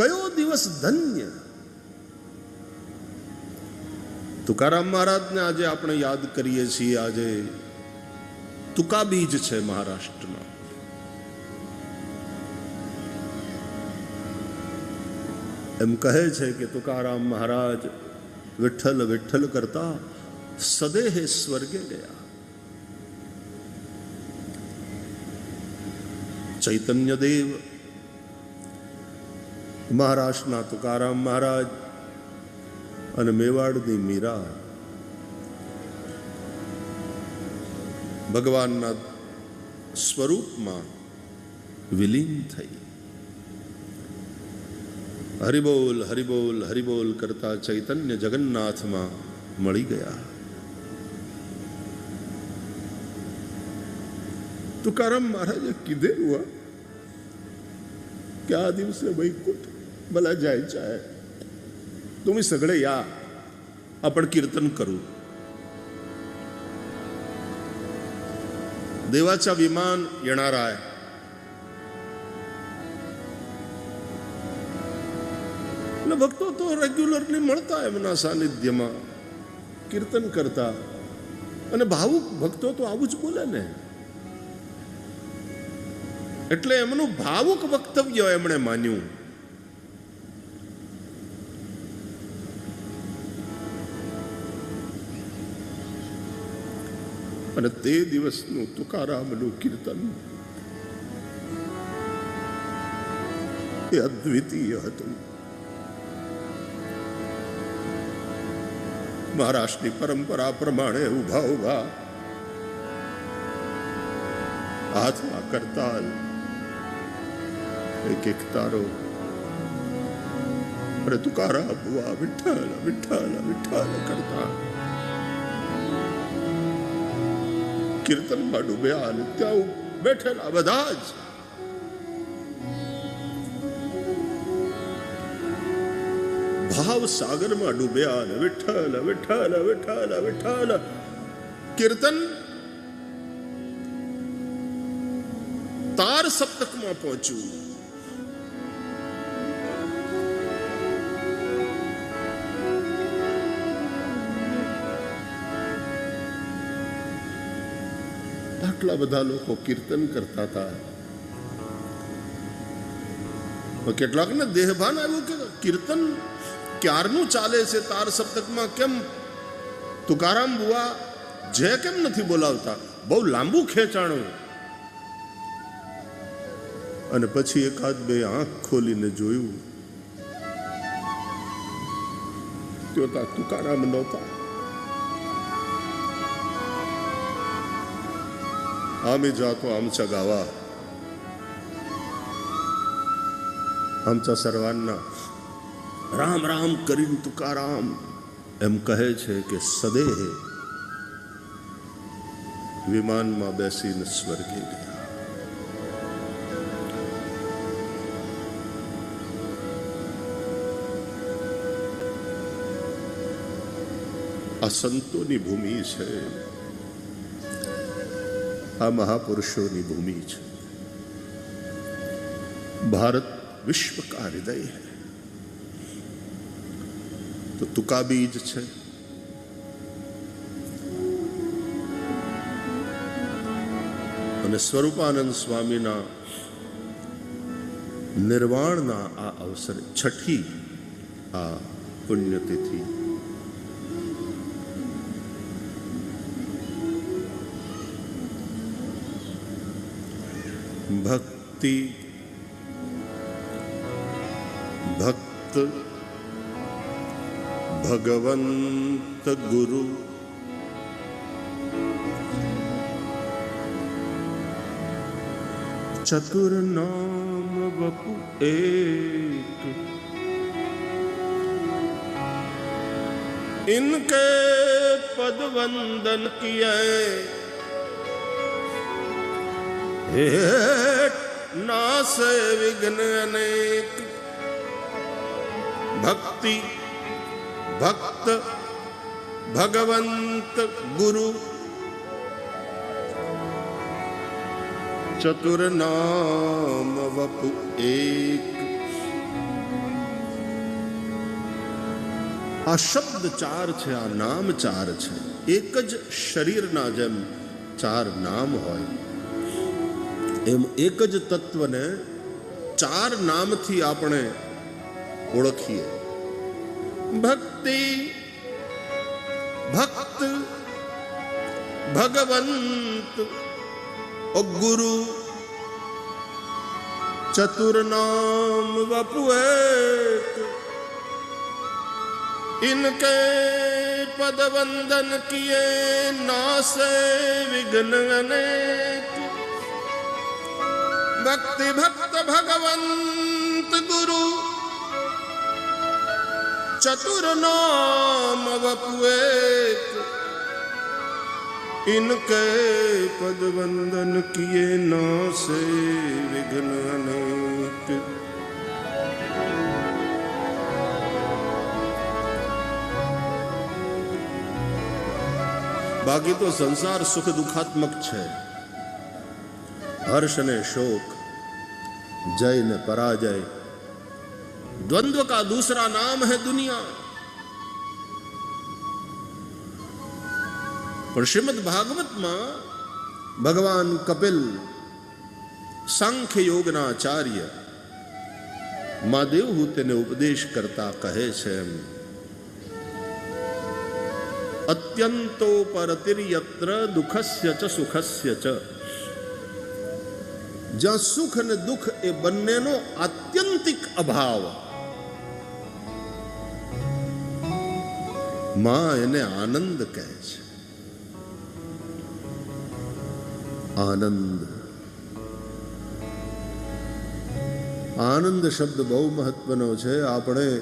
કયો દિવસ ધન્ય. તુકારામ મહારાજને આજે આપણે યાદ કરીએ છીએ. આજે તુકા બીજ છે મહારાષ્ટ્રમાં. એમ કહે છે કે તુકારામ મહારાજ વિઠ્ઠલ વિઠ્ઠલ કરતા સદેહ સ્વર્ગે ગયા. ચૈતન્ય દેવ મહારાષ્ટ્રના તુકારામ મહારાજ અને મેવાડની મીરા ભગવાનના સ્વરૂપમાં વિલીન થઈ. હરિબોલ હરિબોલ હરિબોલ કરતા ચૈતન્ય જગન્નાથમાં મળી ગયા. तुकाराम महाराज કીધેલું કે આ દિવસે વૈકુંઠ मला जायचं आहे, तुम्ही सगळे या, आपण कीर्तन करू. देवाचा विमान येणार आहे. भक्तो तो रेग्युलरली મળતા એમના સાનિધ્યમાં કીર્તન કરતા, અને ભાવુક ભક્તો તો આવું જ બોલે ને. એટલે એમનું ભાવુક વક્તવ્ય એમણે માન્યું. અને તે દિવસનું તુકારામનું કીર્તન એ અદ્વિતીય હતું. મહારાષ્ટ્રની પરંપરા પ્રમાણે ઉભા ઉભા હાથમાં કરતાલ, એક એક તારો, અને તુકારામ બુઆ વિઠ્ઠલ વિઠ્ઠલ વિઠ્ઠલ કરતા કીર્તનમાં ડૂબ્યા. અને ત્યાં બેઠેલા બધા જ ભાવ સાગરમાં ડૂબ્યા. અને વિઠ્ઠલ વિઠ્ઠલ વિઠ્ઠલ વિઠ્ઠલ કીર્તન તાર સપ્તકમાં પહોંચ્યું. આટલા બધા લોકો કીર્તન કરતા હતા. કેટલાકને દેહભાન આવ્યું કે કીર્તન ક્યારનું ચાલે છે, તાર સપ્તકમાં કેમ તુકારામ બુઆ જે કેમ નથી બોલાવતા? બહુ લાંબુ ખેંચાણું. અને પછી એકાદ બે આંખ ખોલીને જોયું, તો તુકારામ નહોતા. आम्ही जातो आमच्या गावा, आमच्या सर्वांना राम राम करीन तुकाराम એમ કહે છે કે સદેહ વિમાનમાં બેસીને સ્વર્ગે ગયા. આ સંતોની ભૂમિ છે, આ મહાપુરુષોની ભૂમિ છે. ભારત વિશ્વ કા હૃદય है. તો તુકા બીજ છે. અને સ્વરૂપાનંદ સ્વામીના નિર્વાણના આ અવસરે છઠ્ઠી આ પુણ્યતિથિ ભક્તિ ભક્ત ભગવંત ગુરુ चतुर नाम वपु एक, इनके पद वंदन किए नासे विघ्न अनेक. भक्ति भक्त भगवंत गुरु चतुर नाम वपु एक. આ શબ્દ ચાર છે, આ નામ ચાર છે. એક જ શરીરના જેમ ચાર નામ હોય એમ એક જ તત્વને ચાર નામથી આપણે ઓળખીએ. ભક્તિ, ભક્ત, ભગવંત, ગુરુ, चतुर नाम वपु एक, इनके पद वंदन किए नासे विघ्न अनेक. भक्ति भक्त भगवंत गुरु चतुर नाम वपु एक, इनके पद वंदन किए नासे विघ्न अनेक. बाकी तो संसार सुख दुखात्मक है. हर्ष ने शोक, जय ने पराजय, द्वंद्व का दूसरा नाम है दुनिया. પણ શ્રીમદ ભાગવતમાં ભગવાન કપિલ સાંખ્ય યોગના આચાર્ય મા દેવહૂતિને ઉપદેશ કરતા કહે છે એમ, અત્યંતો પરતિર્યત્ર દુઃખસ્ય ચ સુખસ્ય ચ. જ્યાં સુખ અને દુઃખ એ બંનેનો આત્યંતિક અભાવ, માં એને આનંદ કહે છે. આનંદ, આનંદ શબ્દ બહુ મહત્વનો છે. આપણે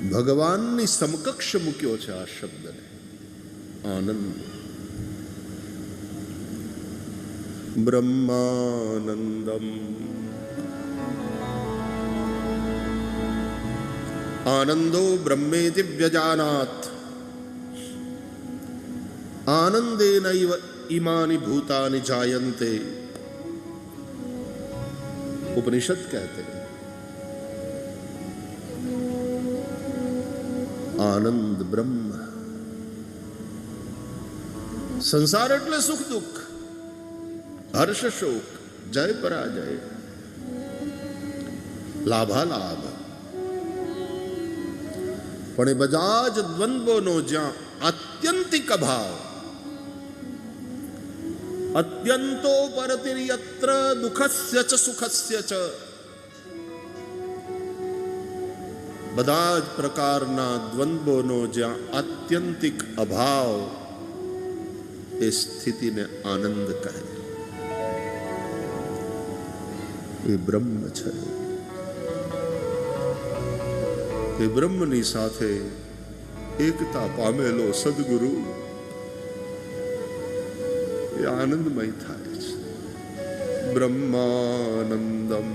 ભગવાનની સમકક્ષ મૂક્યો છે આ શબ્દને, આનંદ. બ્રહ્માનંદમ આનંદો બ્રહ્મેતિ વ્યજાનાત આનંદેનૈવ इमानि भूतानि जायन्ते. उपनिषद कहते हैं आनंद ब्रह्म. संसार એટલે સુખ દુઃખ, હર્ષ શોક, જય પરાજય, લાભાલાભ. પણ એ બધા જ દ્વંદ્વોનો જ્યાં આત્યંતિક અભાવ, અત્યંતો પરતિર્યત્ર દુઃખસ્ય ચ સુખસ્ય ચ. બધા જ પ્રકારના દ્વંદ્વોનો જ્યાં આત્યંતિક અભાવ, એ સ્થિતિને આનંદ કહે. એ બ્રહ્મ છે. એ બ્રહ્મની સાથે એકતા પામેલો સદગુરુ એ આનંદમય થાય છે. બ્રહ્માનંદમ.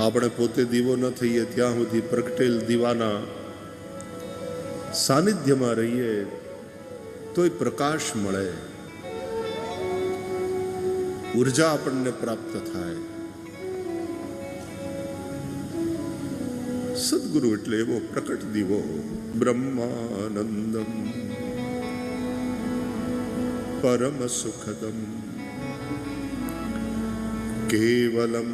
આપણે પોતે દીવો ન થઈએ ત્યાં સુધી પ્રગટેલ દીવાના સાનિધ્યમાં રહીએ તોય પ્રકાશ મળે, ઉર્જા આપણને પ્રાપ્ત થાય. સદગુરુ એટલે એવો પ્રકટ દીવો. બ્રહ્માનંદમ પરમ સુખદમ केवलम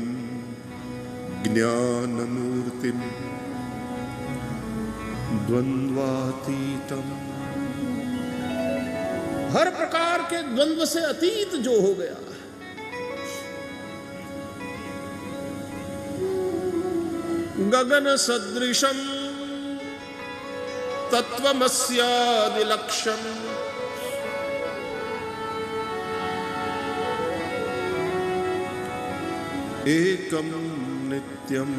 ज्ञानमूर्तिम द्वंद्वातीतम, हर प्रकार के द्वंद्व से अतीत जो हो गया, गगन सदृशम तत्वमस्यादिलक्ष्यम, एकम नित्यम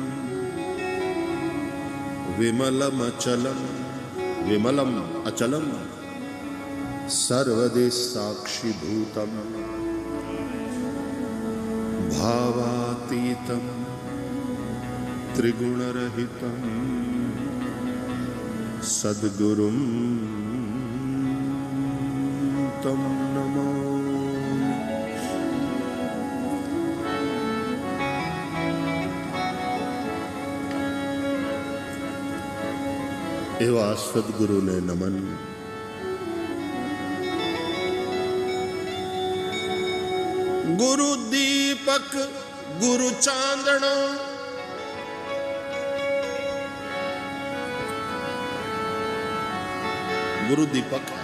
विमलम अचलम, विमलम अचलम सर्वदेश साक्षी भूतम भावातीतम त्रिगुण रहितम तं नमामि। एवा सद्गुरुने नमन। गुरु दीपक गुरु चांदणो, गुरु दीपक है,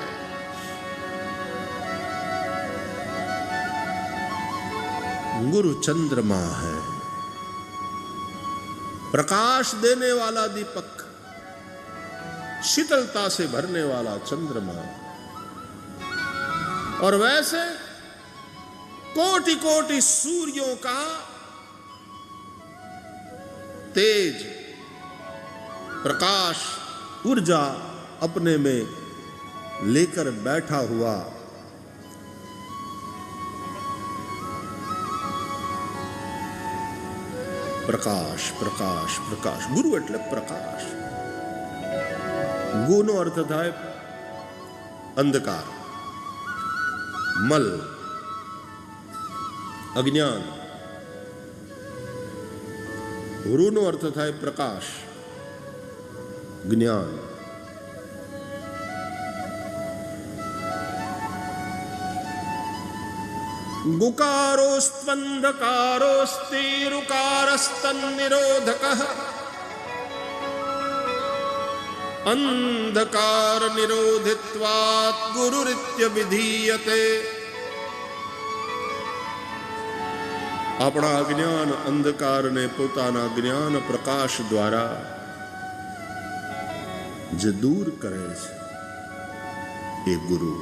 गुरु चंद्रमा है, प्रकाश देने वाला दीपक, शीतलता से भरने वाला चंद्रमा। और वैसे कोटि कोटि सूर्यों का तेज, प्रकाश, ऊर्जा अपने में लेकर बैठा हुआ प्रकाश प्रकाश प्रकाश। गुरु એટલે પ્રકાશ। ગુનો અર્થ થાય અંધકાર, મલ, અજ્ઞાન। ગુરુનો અર્થ થાય પ્રકાશ, જ્ઞાન। गुकारोस्त्वन्धकारोस्तिरुकारस्तन्निरोधकः, अंधकार निरोधित्वात् गुरुरित्यभिधीयते। अपना अज्ञान अंधकार ने पोताना ज्ञान प्रकाश द्वारा जे दूर करे छे ए गुरु।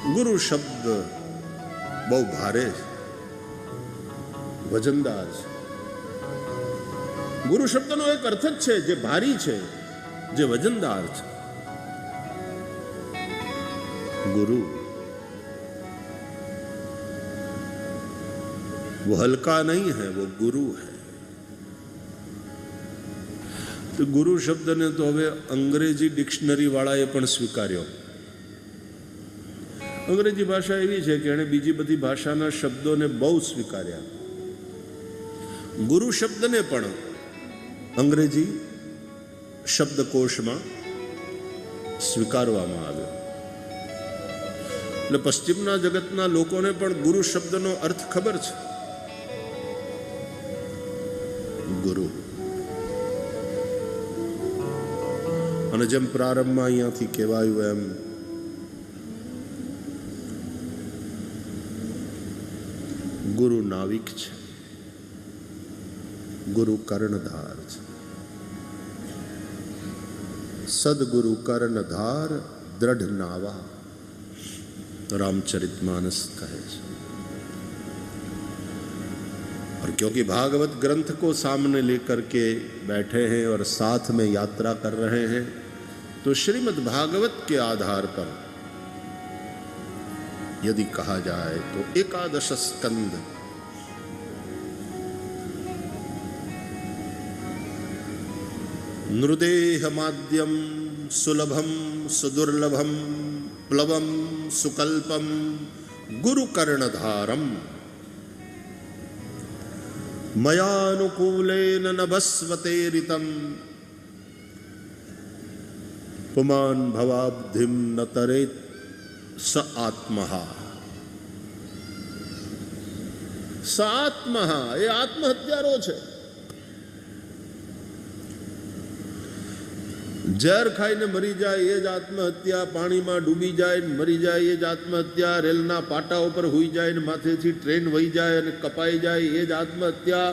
गुरु शब्द बहु भारे छे, वजनदार छे। गुरु शब्दनो एक अर्थ ज छे जे भारी छे, जे वजनदार छे। गुरु वो हल्का नहीं है, वो गुरु है। तो गुरु शब्द ने तो हवे अंग्रेजी डिक्शनरी वाळाए पण स्वीकार्यो। अंग्रेजी भाषा एवी छे कि एणे बीजी बधी भाषाना शब्दोने बहु स्वीकार्या। गुरु शब्द ने पण अंग्रेजी शब्दकोश में स्वीकारवामां आव्यो। એટલે પશ્ચિમના જગતના લોકોને પણ ગુરુ શબ્દનો અર્થ ખબર છે। ગુરુ અને જેમ પ્રારંભમાં અહીંયાથી કહેવાયું એમ गुरु नाविक छे, गुरु कर्णधार छे। सदगुरु कर्णधार दृढ़ नावा, रामचरितमानस कहे छे। और क्योंकि भागवत ग्रंथ को सामने लेकर के बैठे हैं और साथ में यात्रा कर रहे हैं, तो श्रीमद् भागवत के आधार पर यदि कहा जाए तो एकादश स्कंद, नृदेह माद्यम सुलभम सुदुर्लभम प्लवम सुकल्पम गुरु कर्णधारम मयानुकूलेन नभस्वतेरितम पुमान भवाब्धिम न तरेत् स आत्महा। स आत्महा ये आत्महत्यारो छे। जहर खाईने मरी जाए ये ज आत्महत्या, पानी में डूबी जाए मरी जाए ये ज आत्महत्या, रेलना पाटा पर हुई जाए माथेथी ट्रेन वही जाए और कपाई जाए ये ज आत्महत्या,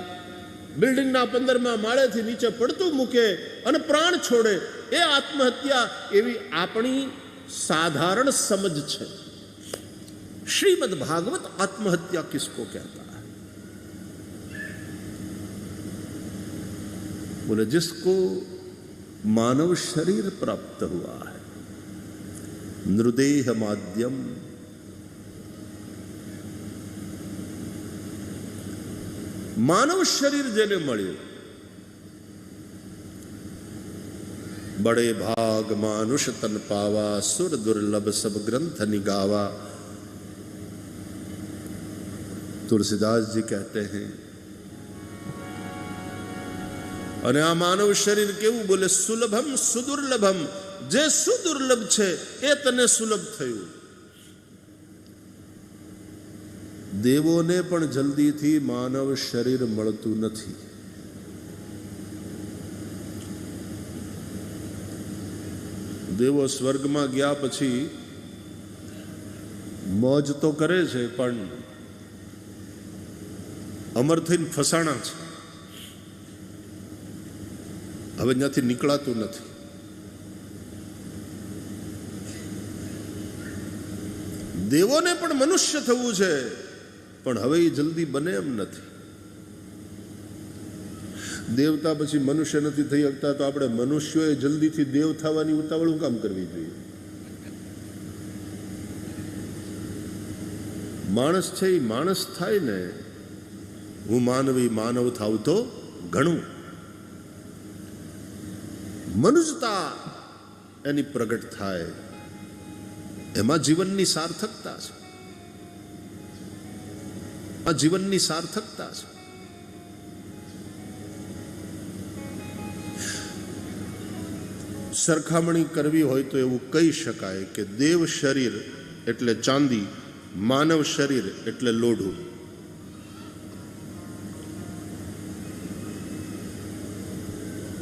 बिल्डिंग ना 15मा माळे थी नीचे पड़तू मूके और प्राण छोड़े ये आत्महत्या। एवी आपणी साधारण समझ है। श्रीमद् भागवत आत्महत्या किसको कहता है? बोले जिसको मानव शरीर प्राप्त हुआ है, नृदेह माध्यम, मानव शरीर जेने मळ्युं, बड़े भाग मानुष तन पावा, सुर दुर्लभ सब ग्रंथ निगावा। तुलसीदास जी कहते हैं, અને આ માનવ શરીર કેવું બોલે, સુલભમ સુદુર્લભમ, જે સુદુર્લભ છે એ તને સુલભ થયું. દેવોને પણ જલ્દીથી માનવ શરીર મળતું નથી. દેવો સ્વર્ગમાં ગયા પછી મોજ તો કરે છે, પણ અમર થઈને ફસાણા છે. હવે ત્યાંથી નીકળાતું નથી. દેવોને પણ મનુષ્ય થવું છે, પણ હવે એ જલ્દી બને એમ નથી. દેવતા પછી મનુષ્ય નથી થઈ શકતા, તો આપણે મનુષ્યોએ જલ્દીથી દેવ થવાની ઉતાવળ કામ કરવી જોઈએ? માણસ છે એ માણસ થાય ને, હું માનવી માનવ થાવ તો ઘણું. મનુષ્યતા એની પ્રગટ થાય, એમાં જીવનની સાર્થકતા છે. આ જીવનની સાર્થકતા છે. સરખામણી કરવી હોય તો એવું કહી શકાય કે દેવ શરીર એટલે ચાંદી, માનવ શરીર એટલે લોઢું.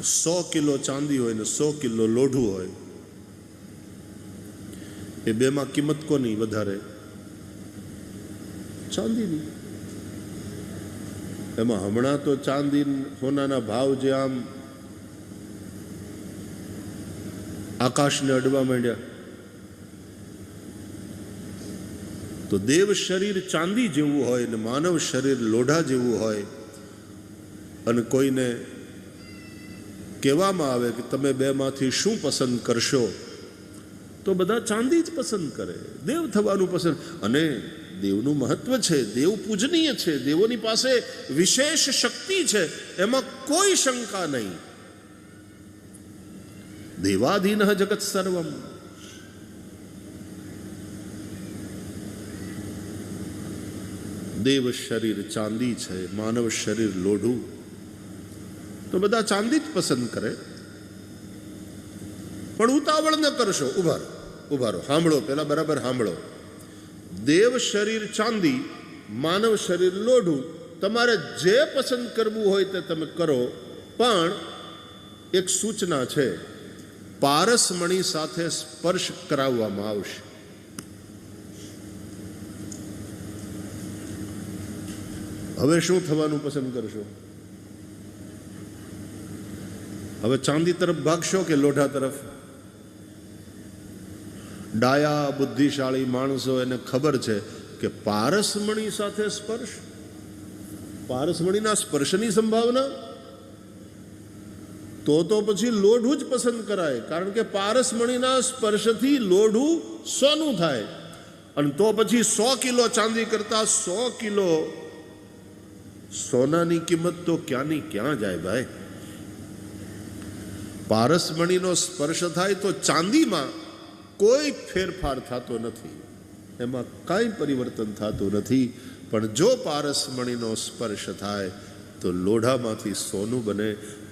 સો કિલો ચાંદી હોય ને 100 કિલો લોઢું હોય, એ બેમાં કિંમત કોની વધારે? ચાંદીની. એમાં હમણાં તો ચાંદી સોનાના ભાવ જે આમ આકાશને અડવા માંડ્યા, તો દેવ શરીર ચાંદી જેવું હોય ને માનવ શરીર લોઢા જેવું હોય, અને કોઈને કહેવામાં આવે કે તમે બેમાંથી શું પસંદ કરશો, તો બધા ચાંદી જ પસંદ કરે, દેવ થવાનું પસંદ. અને દેવનું મહત્વ છે, દેવ પૂજનીય છે, દેવોની પાસે વિશેષ શક્તિ છે, એમાં કોઈ શંકા નહીં. દેવાધીન જગત સર્વમ. દેવ શરીર ચાંદી છે, માનવ શરીર લોઢું, તો બધા ચાંદી જ પસંદ કરે. પણ ઉતાવળ ન કરશો. ઉભા રહો, સાંભળો, પેલા બરાબર સાંભળો. દેવ શરીર ચાંદી, માનવ શરીર લોઢું. તમારે જે પસંદ કરવું હોય તે તમે કરો, પણ એક સૂચના છે, પારસમણી સાથે સ્પર્શ કરાવવામાં આવશે. હવે શું થવાનું પસંદ કરશો? હવે ચાંદી તરફ ભાગશો કે લોઢા તરફ? ડાયા બુદ્ધિશાળી માણસો એને ખબર છે કે પારસમણી સાથે સ્પર્શ, પારસમણીના સ્પર્શની સંભાવના, તો પછી લોઢું જ પસંદ કરાય. કારણ કે પારસમણીના સ્પર્શથી લોઢું સોનું થાય. અને તો પછી 100 કિલો ચાંદી કરતા 100 કિલો સોનાની કિંમત તો ક્યાંની ક્યાં જાય ભાઈ. પારસમણીનો સ્પર્શ થાય તો ચાંદીમાં કોઈ ફેરફાર થતો નથી, એમાં કાંઈ પરિવર્તન થતું નથી. પણ જો પારસમણીનો સ્પર્શ થાય તો લોઢામાંથી સોનું બને.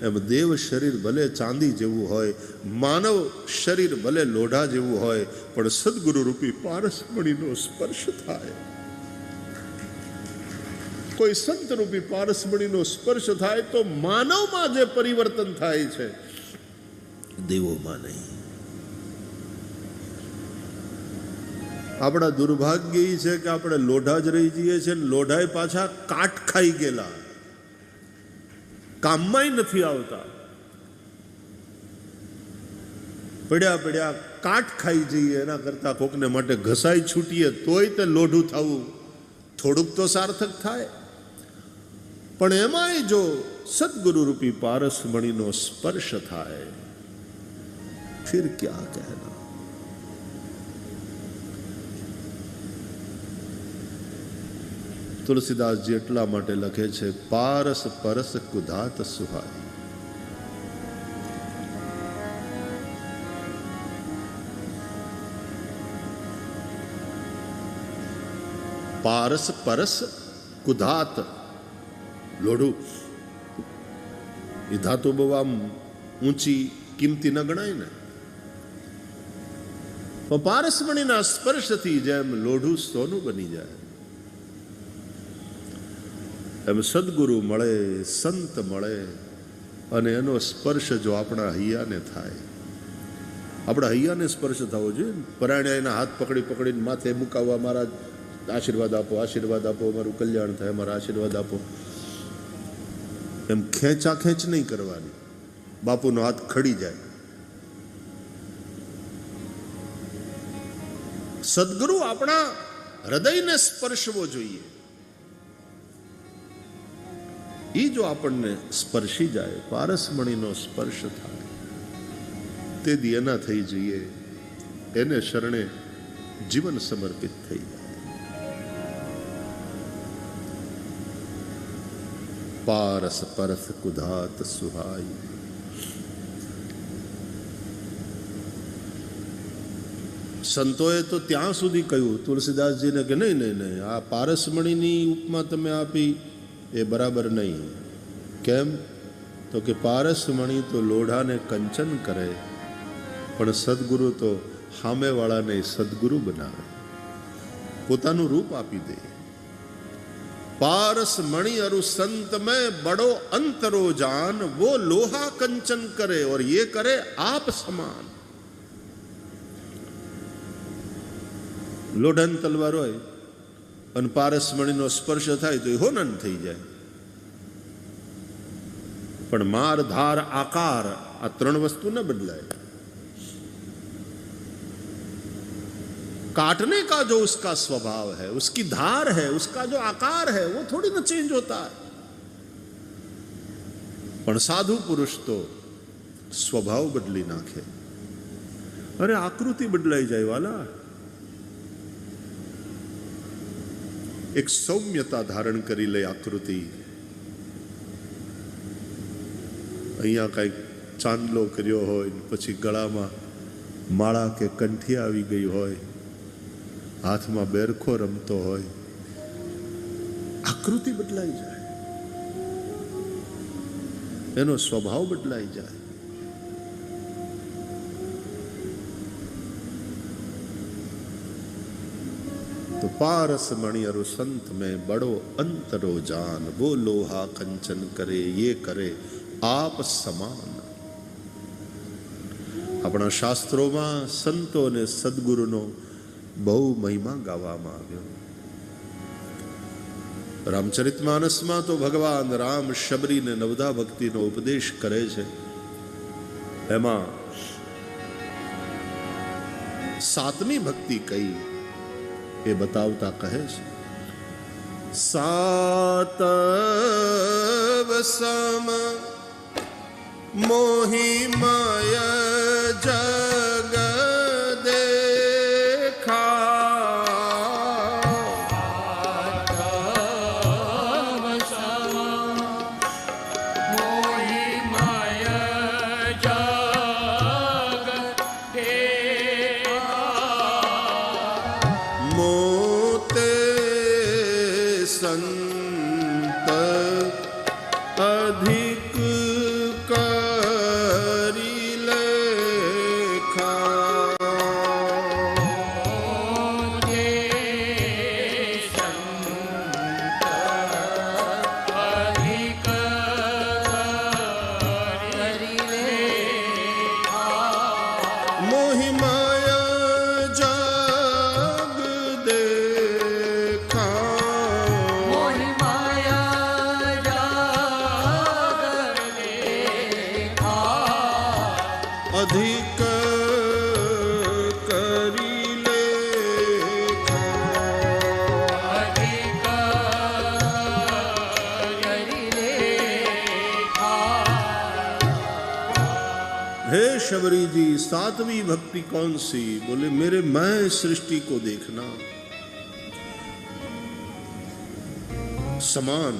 એમ દેવ શરીર ભલે ચાંદી જેવું હોય, માનવ શરીર ભલે લોઢા જેવું હોય, પણ સદગુરુ રૂપી પારસમણીનો સ્પર્શ થાય, કોઈ સંત રૂપી પારસમણીનો સ્પર્શ થાય, તો માનવમાં જે પરિવર્તન થાય છે, દેવોમાં નહીં. આપણા દુર્ભાગ્ય એ છે કે આપણે લોઢા જ રહી જઈએ છીએ, લોઢાએ પાછા કાટ ખાઈ ગયેલા, કામમાંય નથી આવતા. પડ્યા કાટ ખાઈ જઈએ, એના કરતા કોકને માટે ઘસાઈ છૂટીએ તોય તે લોઢું થવું થોડુંક તો સાર્થક થાય. પણ એમાંય જો સદગુરુ રૂપી પારસમણીનો સ્પર્શ થાય, ફિર ક્યા કહેના. તુલસીદાસજી એટલા માટે લખે છે, પારસ પરસ કુધાત સુહાય. પારસ પરસ કુધાત, લોઢું એ ધાતુ બહુ આમ ઊંચી કિંમતી ન ગણાય ને, પણ પારસમણીના સ્પર્શથી જેમ લોઢું સોનું બની જાય, એમ સદગુરુ મળે, સંત મળે અને એનો સ્પર્શ જો આપણા હૈયાને થાય, આપણા હૈયાને સ્પર્શ થવો જોઈએ. પરાયણા એના હાથ પકડી પકડીને માથે મુકાવવા, મારા આશીર્વાદ આપો, આશીર્વાદ આપો, મારું કલ્યાણ થાય, મારા આશીર્વાદ આપો, એમ ખેંચા ખેંચ નહીં કરવાની, બાપુનો હાથ ખડી જાય. સદગુરુ આપણા હૃદયને સ્પર્શવો જોઈએ. એ જો આપણને સ્પર્શી જાય, પારસમણીનો સ્પર્શ થાય, તે દી એના થઈ જઈએ, એને શરણે જીવન સમર્પિત થઈ જાય. પારસ પરસ કુધાત સુહાઈ. સંતોએ તો ત્યાં સુધી કહ્યું તુલસીદાસજીને કે નહીં નહીં નહીં, આ પારસમણીની ઉપમા તમે આપી એ બરાબર નહીં. કેમ? તો કે પારસમણી તો લોઢાને કંચન કરે, પણ સદગુરુ તો સામેવાળાને સદગુરુ બનાવે, પોતાનું રૂપ આપી દે. पारस मणि अरु संत में बड़ो अंतरो जान, वो लोहा कंचन करे और ये करे आप समान. लोढ़न तलवार होय અને પારસમણીનો સ્પર્શ થાય તો એ હોનન થઈ જાય. પણ માર ધાર આકાર આ ત્રણ વસ્તુ ન બદલાય. काटने का जो उसका स्वभाव है, उसकी धार है, उसका जो आकार है, वो थोड़ी ना चेंज होता है. पण साधु पुरुष तो स्वभाव बदली नाखे. अरे आकृति बदलाई जाए वाला, एक सौम्यता धारण करी ले आकृति. अहिया कई चांदलो कर्यो होय, पछी गळामां माळा के कंठी आवी गई होय, हाथ में बेरखो रमतो होय, आकृति बदलाई जाए, एनो स्वभाव बदलाई जाए. तो पारस मणि अरु संत में बड़ो अंतरो जान, वो लोहा कंचन करे, ये करे आप समान. अपना शास्त्रों में संतों ने सदगुरु नो बहु महिमा गावामां આવ્યો. રામચરિતમાનસમાં તો ભગવાન રામ શબરીને નવદા ભક્તિનો ઉપદેશ કરે છે. એમાં સાતમી ભક્તિ કઈ એ બતાવતા કહે છે, સાત વસમ મોહી માય જગ शबरी जी सातवीं भक्ति कौन सी? बोले मेरे मैं सृष्टि को देखना समान.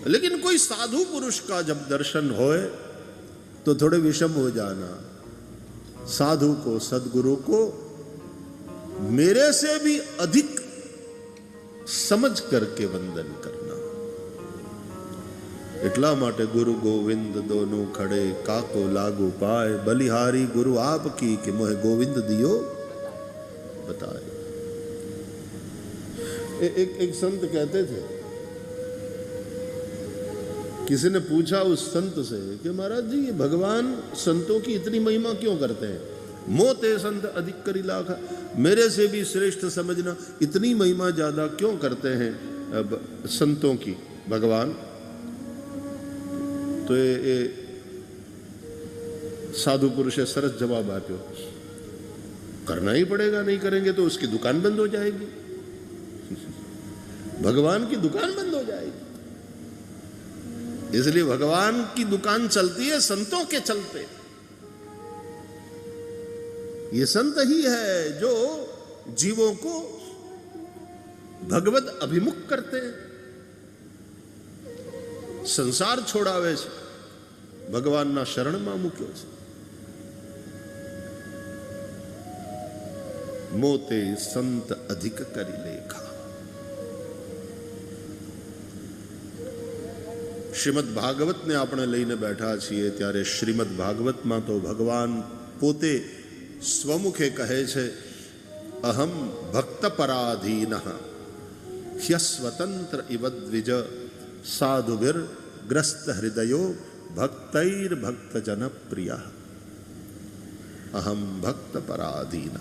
लेकिन कोई साधु पुरुष का जब दर्शन होए तो थोड़े विषम हो जाना. साधु को, सदगुरु को मेरे से भी अधिक समझ करके वंदन करना। એટલા માટે ગુરુ ગોવિંદ દોનો ખડે કાકો લાગુ પાય, બલિહારી ગુરુ આપ की कि मोहे गोविंद दियो बताए। एक संत कहते थे, किसी ने पूछा उस संत से कि महाराज जी ये भगवान संतों की इतनी महिमा क्यों करते हैं? मोते संत अधिक करी लाखा, मेरे से भी श्रेष्ठ समझना, इतनी महिमा ज्यादा क्यों करते हैं संतों की भगवान? तो ये साधु पुरुषे सरस जवाब आप्यो, करना ही पड़ेगा, नहीं करेंगे तो उसकी दुकान बंद हो जाएगी, भगवान की दुकान बंद हो जाएगी। इसलिए भगवान की दुकान चलती है संतों के चलते। ये संत ही है जो जीवों को भगवत अभिमुख करते हैं, संसार छोड़ावे છે, ભગવાનના શરણમાં મૂક્યો છે। મોતે સંત અધિક કરી લેખા। શ્રીમદ ભાગવતને આપણે લઈને બેઠા છીએ ત્યારે શ્રીમદ ભાગવતમાં તો ભગવાન પોતે સ્વમુખે કહે છે, અહમ ભક્ત પરાધીનઃ હ્યસ્વતંત્ર ઇવ દ્વિજ સાધુભિર ગ્રસ્ત હૃદયો ભક્તૈર ભક્ત જન પ્રિય। અહમ ભક્ત પરાધીનઃ।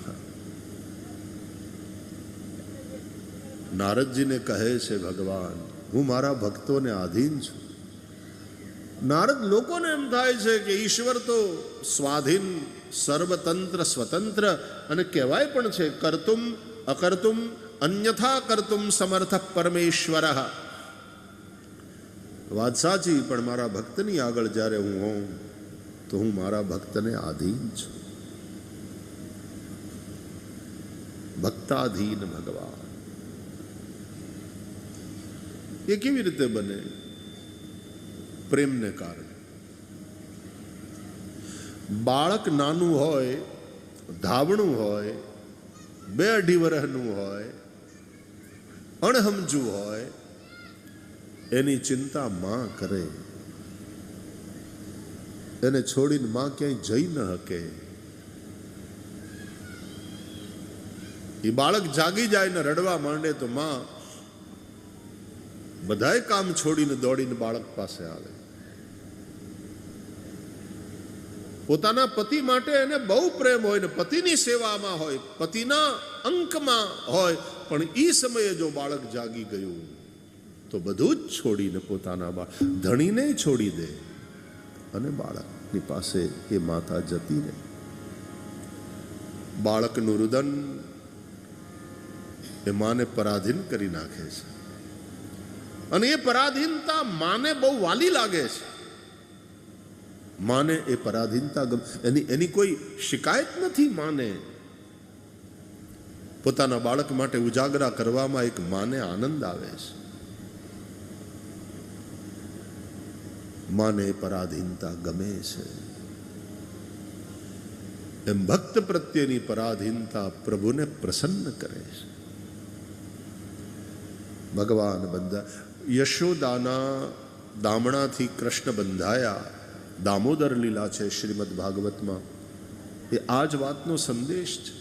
નારદજીને કહે છે ભગવાન, હું મારા ભક્તોને આધીન છું। નારદ લોકોને એમ થાય છે કે ઈશ્વર તો સ્વાધીન, સર્વતંત્ર, સ્વતંત્ર અને કહેવાય પણ છે કર્તુમ અકર્તુમ અન્યથા કર્તુમ સમર્થ પરમેશ્વર। વાત સાચી, પણ મારા ભક્તની આગળ જ્યારે હું હોઉં તો હું મારા ભક્તને આધીન છું। ભક્તાધીન ભગવાન એ કેવી રીતે બને? પ્રેમને કારણે। બાળક નાનું હોય, ધાવણું હોય, 2-2.5 વર્ષનું હોય, અણહમજુ હોય, એની ચિંતા માં કરે, એને છોડીને માં ક્યાંય જઈ ન શકે। એ બાળક જાગી જાય ને રડવા માંડે તો માં બધાય કામ છોડીને દોડીને બાળક પાસે આવે। પોતાના પતિ માટે એને બહુ પ્રેમ હોય ને પતિની સેવામાં હોય, પતિના અંકમાં હોય, પણ એ સમયે જો બાળક જાગી ગયું તો બધું જ છોડીને પોતાના ધણીને છોડી દે અને બાળકની પાસે એ માતા જતી રહે। બાળકનું રુદન એ માને પરાધીન કરી નાખે છે અને એ પરાધીનતા માને બહુ વાલી લાગે છે। માને એ પરાધીનતા એની કોઈ શિકાયત નથી। માને પોતાના બાળક માટે ઉજાગરા કરવામાં એક માને આનંદ આવે છે। માને પરાધીનતા ગમે છે। એમ ભક્ત પ્રત્યેની પરાધીનતા પ્રભુને પ્રસન્ન કરે છે। ભગવાન બંધા યશોદાના દામણાથી કૃષ્ણ બંધાયા, દામોદર લીલા છે શ્રીમદ ભાગવતમાં, એ આ જ વાતનો સંદેશ છે।